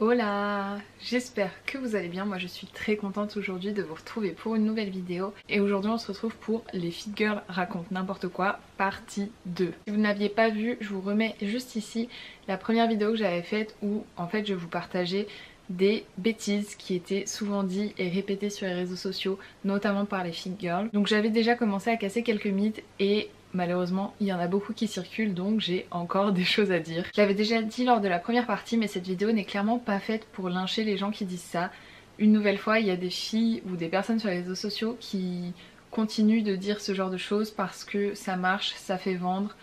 Hola, j'espère que vous allez bien. Moi je suis très contente aujourd'hui de vous retrouver pour une nouvelle vidéo. Et aujourd'hui on se retrouve pour Les Fit Girls racontent n'importe quoi partie 2. Si vous ne l'aviez pas vu, je vous remets juste ici la première vidéo que j'avais faite où en fait je vous partageais des bêtises qui étaient souvent dites et répétées sur les réseaux sociaux, notamment par les Fit Girls. Donc j'avais déjà commencé à casser quelques mythes et malheureusement, il y en a beaucoup qui circulent, donc j'ai encore des choses à dire. Je l'avais déjà dit lors de la première partie, mais cette vidéo n'est clairement pas faite pour lyncher les gens qui disent ça. Une nouvelle fois, il y a des filles ou des personnes sur les réseaux sociaux qui continuent de dire ce genre de choses parce que ça marche, ça fait vendre,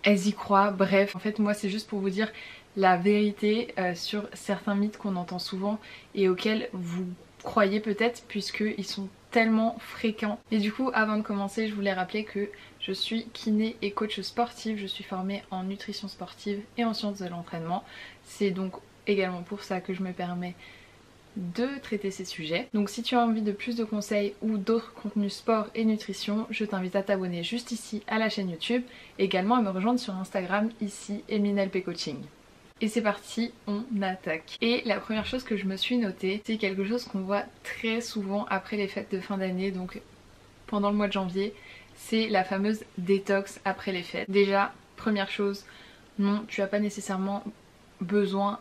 elles y croient, bref. En fait, moi c'est juste pour vous dire la vérité sur certains mythes qu'on entend souvent et auxquels vous croyez peut-être puisqu'ils sont tellement fréquents. Et du coup, avant de commencer, je voulais rappeler que je suis kiné et coach sportive, je suis formée en nutrition sportive et en sciences de l'entraînement. C'est donc également pour ça que je me permets de traiter ces sujets. Donc si tu as envie de plus de conseils ou d'autres contenus sport et nutrition, je t'invite à t'abonner juste ici à la chaîne YouTube, également à me rejoindre sur Instagram ici EminLP Coaching. Et c'est parti, on attaque. Et la première chose que je me suis notée, c'est quelque chose qu'on voit très souvent après les fêtes de fin d'année, donc pendant le mois de janvier, c'est la fameuse détox après les fêtes. Déjà, première chose, non, tu n'as pas nécessairement besoin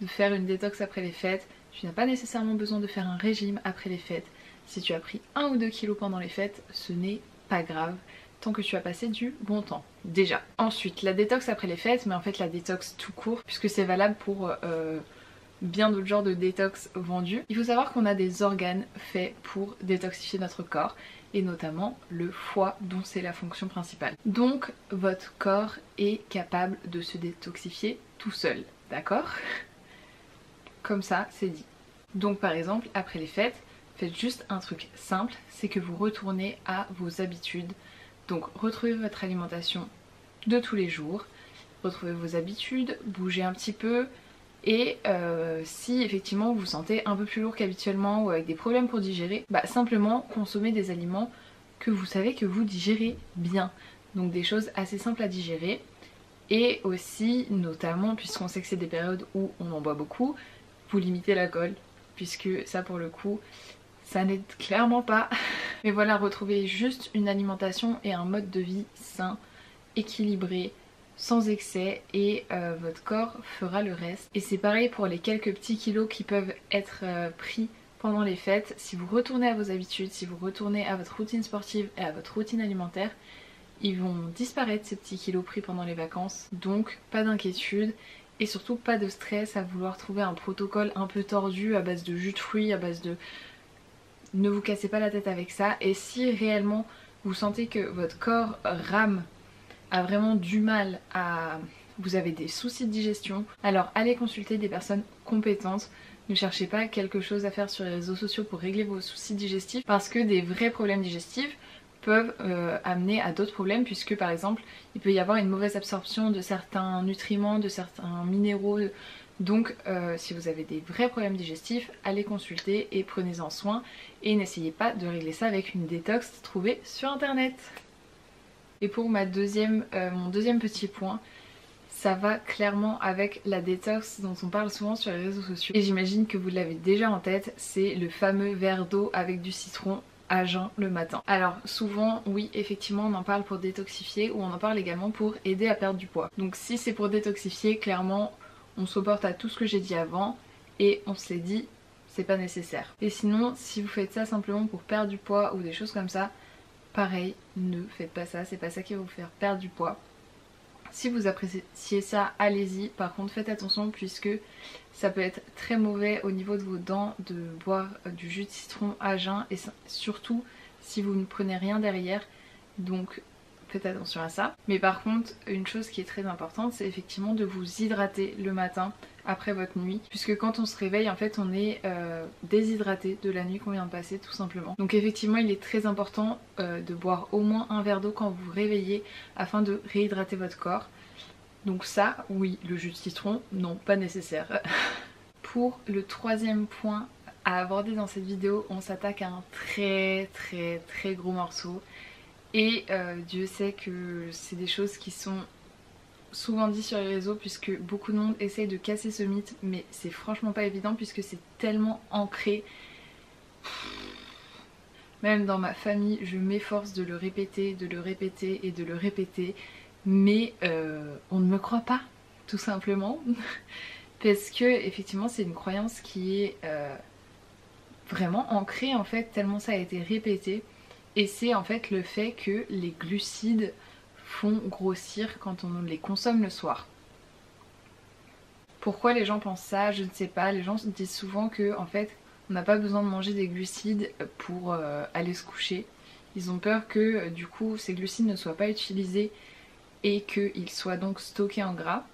de faire une détox après les fêtes, tu n'as pas nécessairement besoin de faire un régime après les fêtes. Si tu as pris 1 ou 2 kilos pendant les fêtes, ce n'est pas grave, tant que tu as passé du bon temps, déjà. Ensuite, la détox après les fêtes, mais en fait la détox tout court, puisque c'est valable pour bien d'autres genres de détox vendus. Il faut savoir qu'on a des organes faits pour détoxifier notre corps, et notamment le foie dont c'est la fonction principale. Donc votre corps est capable de se détoxifier tout seul, d'accord? Comme ça, c'est dit. Donc par exemple, après les fêtes, faites juste un truc simple, c'est que vous retournez à vos habitudes. Donc retrouvez votre alimentation de tous les jours, retrouvez vos habitudes, bougez un petit peu et si effectivement vous vous sentez un peu plus lourd qu'habituellement ou avec des problèmes pour digérer, bah simplement consommez des aliments que vous savez que vous digérez bien. Donc des choses assez simples à digérer et aussi notamment puisqu'on sait que c'est des périodes où on en boit beaucoup, vous limitez l'alcool puisque ça pour le coup ça n'aide clairement pas. Mais voilà, retrouvez juste une alimentation et un mode de vie sain, équilibré, sans excès et votre corps fera le reste. Et c'est pareil pour les quelques petits kilos qui peuvent être pris pendant les fêtes. Si vous retournez à vos habitudes, si vous retournez à votre routine sportive et à votre routine alimentaire, ils vont disparaître ces petits kilos pris pendant les vacances. Donc pas d'inquiétude. Et surtout pas de stress à vouloir trouver un protocole un peu tordu à base de jus de fruits, à base de... Ne vous cassez pas la tête avec ça. Et si réellement vous sentez que votre corps rame, a vraiment du mal à... vous avez des soucis de digestion, alors allez consulter des personnes compétentes. Ne cherchez pas quelque chose à faire sur les réseaux sociaux pour régler vos soucis digestifs parce que des vrais problèmes digestifs peuvent amener à d'autres problèmes puisque par exemple il peut y avoir une mauvaise absorption de certains nutriments, de certains minéraux. Donc si vous avez des vrais problèmes digestifs, allez consulter et prenez-en soin et n'essayez pas de régler ça avec une détox trouvée sur internet. Et pour mon deuxième petit point, ça va clairement avec la détox dont on parle souvent sur les réseaux sociaux. Et j'imagine que vous l'avez déjà en tête, c'est le fameux verre d'eau avec du citron à jeun le matin. Alors souvent oui effectivement on en parle pour détoxifier ou on en parle également pour aider à perdre du poids. Donc si c'est pour détoxifier, clairement on se reporte à tout ce que j'ai dit avant et on s'est dit c'est pas nécessaire. Et sinon si vous faites ça simplement pour perdre du poids ou des choses comme ça, pareil, ne faites pas ça, c'est pas ça qui va vous faire perdre du poids. Si vous appréciez ça, allez-y. Par contre, faites attention puisque ça peut être très mauvais au niveau de vos dents de boire du jus de citron à jeun et surtout si vous ne prenez rien derrière. Donc faites attention à ça. Mais par contre, une chose qui est très importante, c'est effectivement de vous hydrater le matin après votre nuit. Puisque quand on se réveille, en fait, on est déshydraté de la nuit qu'on vient de passer, tout simplement. Donc effectivement, il est très important de boire au moins un verre d'eau quand vous vous réveillez afin de réhydrater votre corps. Donc ça, oui, le jus de citron, non, pas nécessaire. Pour le troisième point à aborder dans cette vidéo, on s'attaque à un très gros morceau. Et Dieu sait que c'est des choses qui sont souvent dit sur les réseaux puisque beaucoup de monde essaye de casser ce mythe, mais c'est franchement pas évident puisque c'est tellement ancré. Même dans ma famille, je m'efforce de le répéter, de le répéter et de le répéter, mais on ne me croit pas, tout simplement. Parce que effectivement c'est une croyance qui est vraiment ancrée en fait, tellement ça a été répété. Et c'est en fait le fait que les glucides font grossir quand on les consomme le soir. Pourquoi les gens pensent ça, je ne sais pas. Les gens disent souvent que en fait on n'a pas besoin de manger des glucides pour aller se coucher. Ils ont peur que du coup ces glucides ne soient pas utilisés et qu'ils soient donc stockés en gras.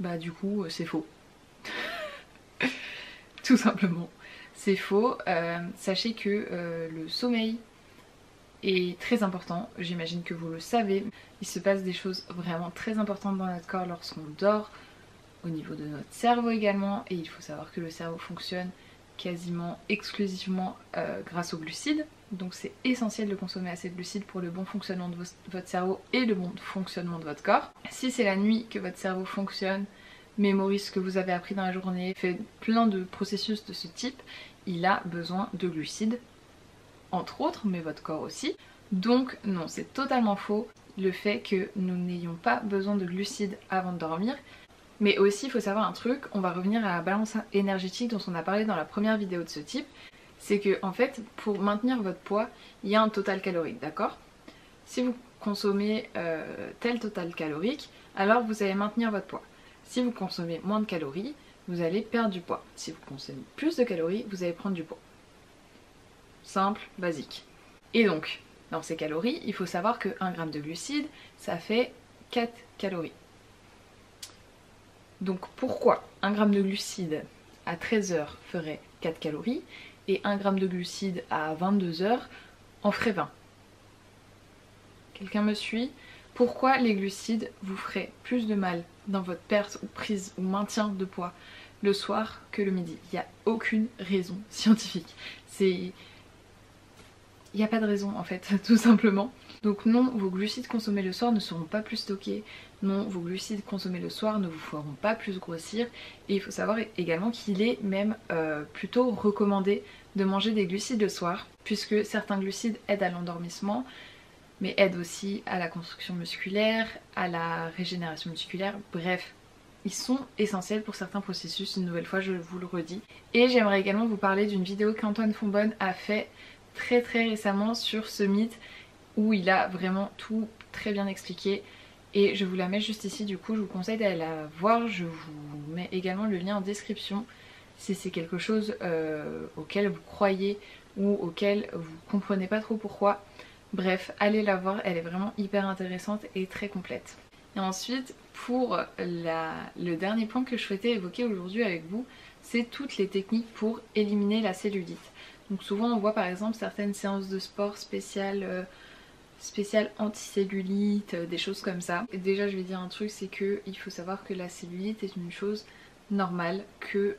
Bah du coup c'est faux. Tout simplement. C'est faux. Sachez que le sommeil est très important. J'imagine que vous le savez. Il se passe des choses vraiment très importantes dans notre corps lorsqu'on dort, au niveau de notre cerveau également. Et il faut savoir que le cerveau fonctionne quasiment exclusivement grâce aux glucides. Donc c'est essentiel de consommer assez de glucides pour le bon fonctionnement de votre cerveau et le bon fonctionnement de votre corps. Si c'est la nuit que votre cerveau fonctionne, mémorise ce que vous avez appris dans la journée, fait plein de processus de ce type, il a besoin de glucides, entre autres, mais votre corps aussi. Donc non, c'est totalement faux le fait que nous n'ayons pas besoin de glucides avant de dormir. Mais aussi, il faut savoir un truc, on va revenir à la balance énergétique dont on a parlé dans la première vidéo de ce type. C'est que en fait, pour maintenir votre poids, il y a un total calorique, d'accord? Si vous consommez tel total calorique, alors vous allez maintenir votre poids. Si vous consommez moins de calories, vous allez perdre du poids. Si vous consommez plus de calories, vous allez prendre du poids. Simple, basique. Et donc, dans ces calories, il faut savoir que 1 g de glucides, ça fait 4 calories. Donc pourquoi 1 g de glucides à 13 h ferait 4 calories et 1 g de glucides à 22 h en ferait 20? Quelqu'un me suit? Pourquoi les glucides vous feraient plus de mal dans votre perte ou prise ou maintien de poids le soir que le midi? Il n'y a aucune raison scientifique. Il n'y a pas de raison en fait, tout simplement. Donc non, vos glucides consommés le soir ne seront pas plus stockés. Non, vos glucides consommés le soir ne vous feront pas plus grossir. Et il faut savoir également qu'il est même plutôt recommandé de manger des glucides le soir, puisque certains glucides aident à l'endormissement, mais aident aussi à la construction musculaire, à la régénération musculaire, bref. Ils sont essentiels pour certains processus, une nouvelle fois je vous le redis. Et j'aimerais également vous parler d'une vidéo qu'Antoine Fonbonne a fait très récemment sur ce mythe, où il a vraiment tout très bien expliqué. Et je vous la mets juste ici, du coup je vous conseille d'aller la voir. Je vous mets également le lien en description si c'est quelque chose auquel vous croyez ou auquel vous comprenez pas trop pourquoi. Bref, allez la voir, elle est vraiment hyper intéressante et très complète. Et ensuite, pour le dernier point que je souhaitais évoquer aujourd'hui avec vous, c'est toutes les techniques pour éliminer la cellulite. Donc souvent on voit par exemple certaines séances de sport spéciales anti-cellulite, des choses comme ça. Et déjà je vais dire un truc, c'est que il faut savoir que la cellulite est une chose normale que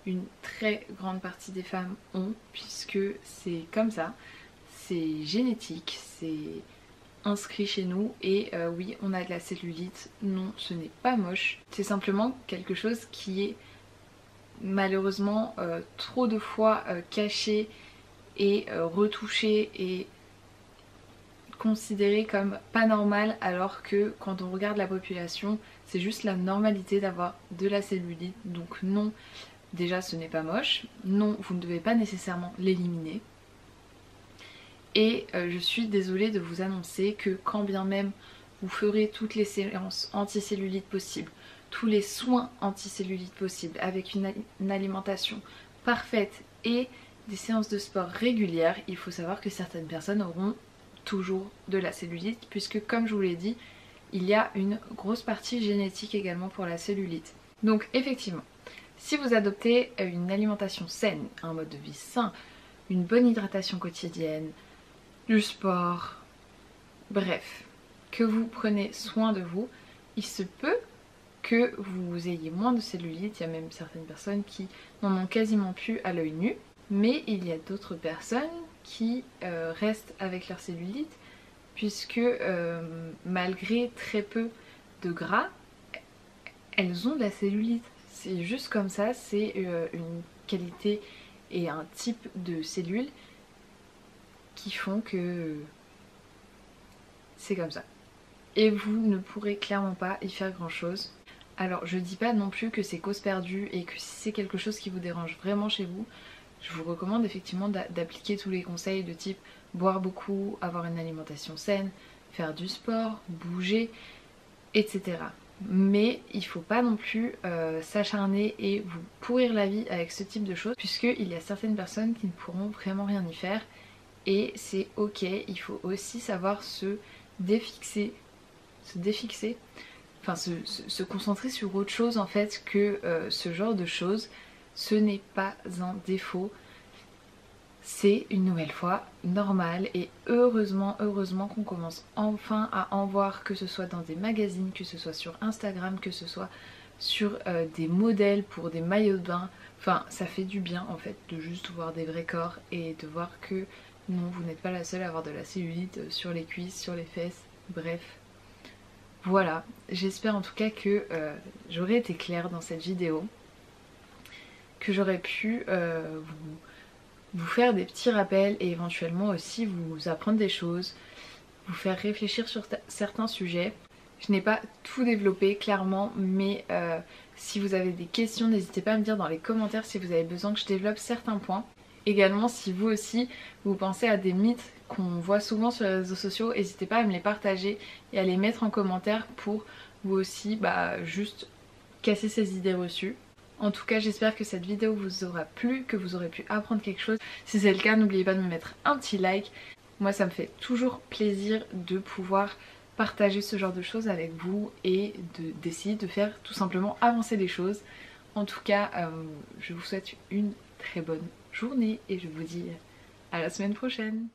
une très grande partie des femmes ont, puisque c'est comme ça, c'est génétique, c'est inscrit chez nous. Et oui, on a de la cellulite, non, ce n'est pas moche, c'est simplement quelque chose qui est malheureusement trop de fois caché et retouché et considéré comme pas normal, alors que quand on regarde la population, c'est juste la normalité d'avoir de la cellulite. Donc non, déjà ce n'est pas moche, non, vous ne devez pas nécessairement l'éliminer. Et je suis désolée de vous annoncer que quand bien même vous ferez toutes les séances anti-cellulite possibles, tous les soins anti-cellulite possibles, avec une alimentation parfaite et des séances de sport régulières, il faut savoir que certaines personnes auront toujours de la cellulite, puisque comme je vous l'ai dit, il y a une grosse partie génétique également pour la cellulite. Donc effectivement, si vous adoptez une alimentation saine, un mode de vie sain, une bonne hydratation quotidienne, du sport, bref, que vous prenez soin de vous, il se peut que vous ayez moins de cellulite. Il y a même certaines personnes qui n'en ont quasiment plus à l'œil nu, mais il y a d'autres personnes qui restent avec leur cellulite puisque malgré très peu de gras, elles ont de la cellulite. C'est juste comme ça, c'est une qualité et un type de cellules qui font que c'est comme ça. Et vous ne pourrez clairement pas y faire grand chose. Alors je dis pas non plus que c'est cause perdue et que si c'est quelque chose qui vous dérange vraiment chez vous, je vous recommande effectivement d'appliquer tous les conseils de type boire beaucoup, avoir une alimentation saine, faire du sport, bouger, etc. Mais il faut pas non plus s'acharner et vous pourrir la vie avec ce type de choses, puisqu'il y a certaines personnes qui ne pourront vraiment rien y faire et c'est ok. Il faut aussi savoir se défixer, enfin se concentrer sur autre chose en fait que ce genre de choses. Ce n'est pas un défaut, c'est une nouvelle fois normal et heureusement qu'on commence enfin à en voir, que ce soit dans des magazines, que ce soit sur Instagram, que ce soit sur des modèles pour des maillots de bain. Enfin ça fait du bien en fait de juste voir des vrais corps et de voir que non, vous n'êtes pas la seule à avoir de la cellulite sur les cuisses, sur les fesses, bref. Voilà, j'espère en tout cas que j'aurai été claire dans cette vidéo, que j'aurais pu vous faire des petits rappels et éventuellement aussi vous apprendre des choses, vous faire réfléchir sur certains sujets. Je n'ai pas tout développé clairement, mais si vous avez des questions, n'hésitez pas à me dire dans les commentaires si vous avez besoin que je développe certains points. Également, si vous aussi vous pensez à des mythes qu'on voit souvent sur les réseaux sociaux, n'hésitez pas à me les partager et à les mettre en commentaire pour vous aussi juste casser ces idées reçues. En tout cas, j'espère que cette vidéo vous aura plu, que vous aurez pu apprendre quelque chose. Si c'est le cas, n'oubliez pas de me mettre un petit like. Moi, ça me fait toujours plaisir de pouvoir partager ce genre de choses avec vous et d'essayer de faire tout simplement avancer les choses. En tout cas, je vous souhaite une très bonne journée et je vous dis à la semaine prochaine.